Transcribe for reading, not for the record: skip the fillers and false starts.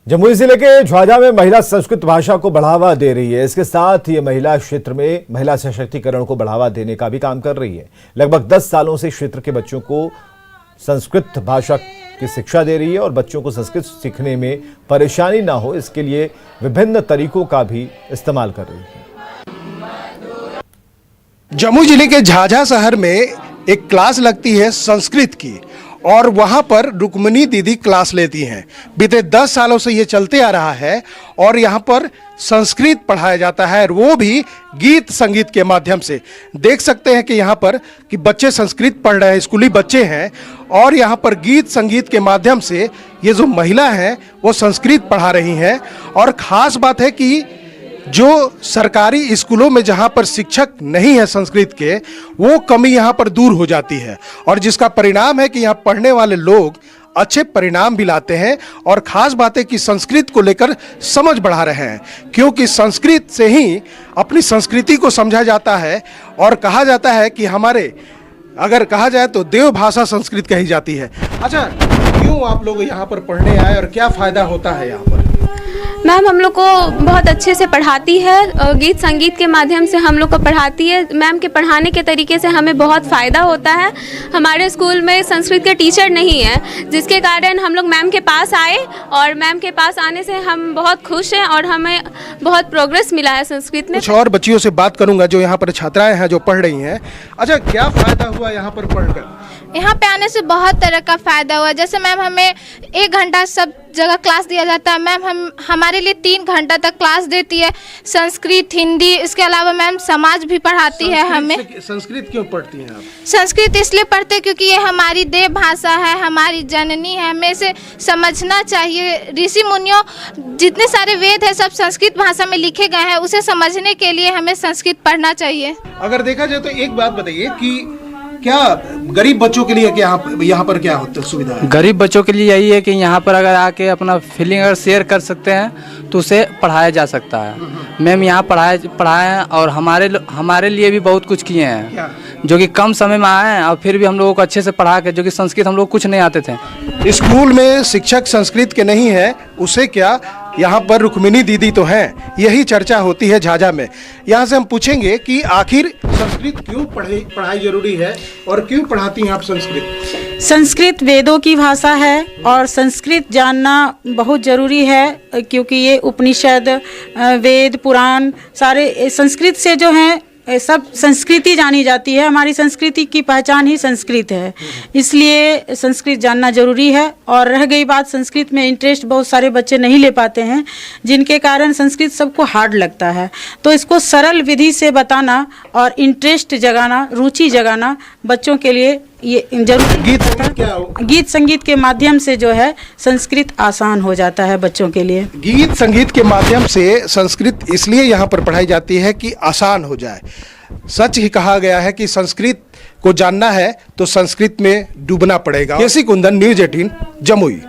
जमुई जिले के झाझा में महिला संस्कृत भाषा को बढ़ावा दे रही है। इसके साथ ये महिला क्षेत्र में महिला सशक्तिकरण को बढ़ावा देने का भी काम कर रही है। लगभग 10 सालों से क्षेत्र के बच्चों को संस्कृत भाषा की शिक्षा दे रही है और बच्चों को संस्कृत सीखने में परेशानी ना हो, इसके लिए विभिन्न तरीकों का भी इस्तेमाल कर रही है। जमुई जिले के झाझा शहर में एक क्लास लगती है संस्कृत की और वहां पर रुक्मिणी दीदी क्लास लेती हैं। बीते 10 सालों से ये चलते आ रहा है और यहाँ पर संस्कृत पढ़ाया जाता है, और वो भी गीत संगीत के माध्यम से। देख सकते हैं कि यहाँ पर कि बच्चे संस्कृत पढ़ रहे हैं, स्कूली बच्चे हैं, और यहाँ पर गीत संगीत के माध्यम से ये जो महिला हैं वो संस्कृत पढ़ा रही हैं। और ख़ास बात है कि जो सरकारी स्कूलों में जहां पर शिक्षक नहीं है संस्कृत के, वो कमी यहां पर दूर हो जाती है, और जिसका परिणाम है कि यहां पढ़ने वाले लोग अच्छे परिणाम भी लाते हैं। और ख़ास बात है कि संस्कृत को लेकर समझ बढ़ा रहे हैं, क्योंकि संस्कृत से ही अपनी संस्कृति को समझा जाता है। और कहा जाता है कि हमारे, अगर कहा जाए तो देव भाषा संस्कृत कही जाती है। अच्छा, क्यों आप लोग यहाँ पर पढ़ने आए और क्या फ़ायदा होता है यहाँ पर? मैम हम लोग को बहुत अच्छे से पढ़ाती है, गीत संगीत के माध्यम से हम लोग को पढ़ाती है। मैम के पढ़ाने के तरीके से हमें बहुत फ़ायदा होता है। हमारे स्कूल में संस्कृत के टीचर नहीं है, जिसके कारण हम लोग मैम के पास आए, और मैम के पास आने से हम बहुत खुश हैं और हमें बहुत प्रोग्रेस मिला है संस्कृत में। कुछ और बच्चियों से बात करूंगा जो यहाँ पर छात्राएं हैं जो पढ़ रही हैं। अच्छा, क्या फ़ायदा हुआ यहाँ पर पढ़कर? यहाँ पे आने से बहुत तरह का फ़ायदा हुआ। जैसे मैम हमें 1 घंटा सब जगह क्लास दिया जाता है। मैम हमारे लिए 3 घंटा तक क्लास देती है, संस्कृत, हिंदी। इसके अलावा मैम समाज भी पढ़ाती है हमें। संस्कृत क्यों पढ़ती हैं आप? संस्कृत इसलिए पढ़ते क्योंकि ये हमारी देव भाषा है, हमारी जननी है, हमें इसे समझना चाहिए। ऋषि मुनियों जितने सारे वेद है सब संस्कृत भाषा में लिखे गए हैं, उसे समझने के लिए हमें संस्कृत पढ़ना चाहिए। अगर देखा जाए तो एक बात बताइए कि क्या गरीब बच्चों के लिए यहाँ पर क्या होता है सुविधा है? गरीब बच्चों के लिए यही है कि यहाँ पर अगर आके अपना फीलिंग अगर शेयर कर सकते हैं तो उसे पढ़ाया जा सकता है। मैम यहाँ पढ़ाए हैं और हमारे लिए भी बहुत कुछ किए हैं, जो कि कम समय में आए हैं, और फिर भी हम लोगों को अच्छे से पढ़ा के, जो कि संस्कृत हम लोग कुछ नहीं आते थे। स्कूल में शिक्षक संस्कृत के नहीं है, उसे क्या यहाँ पर रुक्मिणी दीदी तो हैं, यही चर्चा होती है झाझा में। यहाँ से हम पूछेंगे कि आखिर संस्कृत क्यों पढ़ाई जरूरी है और क्यों पढ़ाती हैं आप संस्कृत? संस्कृत वेदों की भाषा है और संस्कृत जानना बहुत ज़रूरी है, क्योंकि ये उपनिषद, वेद, पुराण सारे संस्कृत से जो हैं सब संस्कृति जानी जाती है। हमारी संस्कृति की पहचान ही संस्कृत है, इसलिए संस्कृत जानना ज़रूरी है। और रह गई बात, संस्कृत में इंटरेस्ट बहुत सारे बच्चे नहीं ले पाते हैं, जिनके कारण संस्कृत सबको हार्ड लगता है। तो इसको सरल विधि से बताना और इंटरेस्ट जगाना, रुचि जगाना बच्चों के लिए ये जरूरी। गीत संगीत के माध्यम से जो है संस्कृत आसान हो जाता है बच्चों के लिए। गीत संगीत के माध्यम से संस्कृत इसलिए यहाँ पर पढ़ाई जाती है कि आसान हो जाए। सच ही कहा गया है कि संस्कृत को जानना है तो संस्कृत में डूबना पड़ेगा। केसी कुंदन, न्यूज़ 18, जमुई।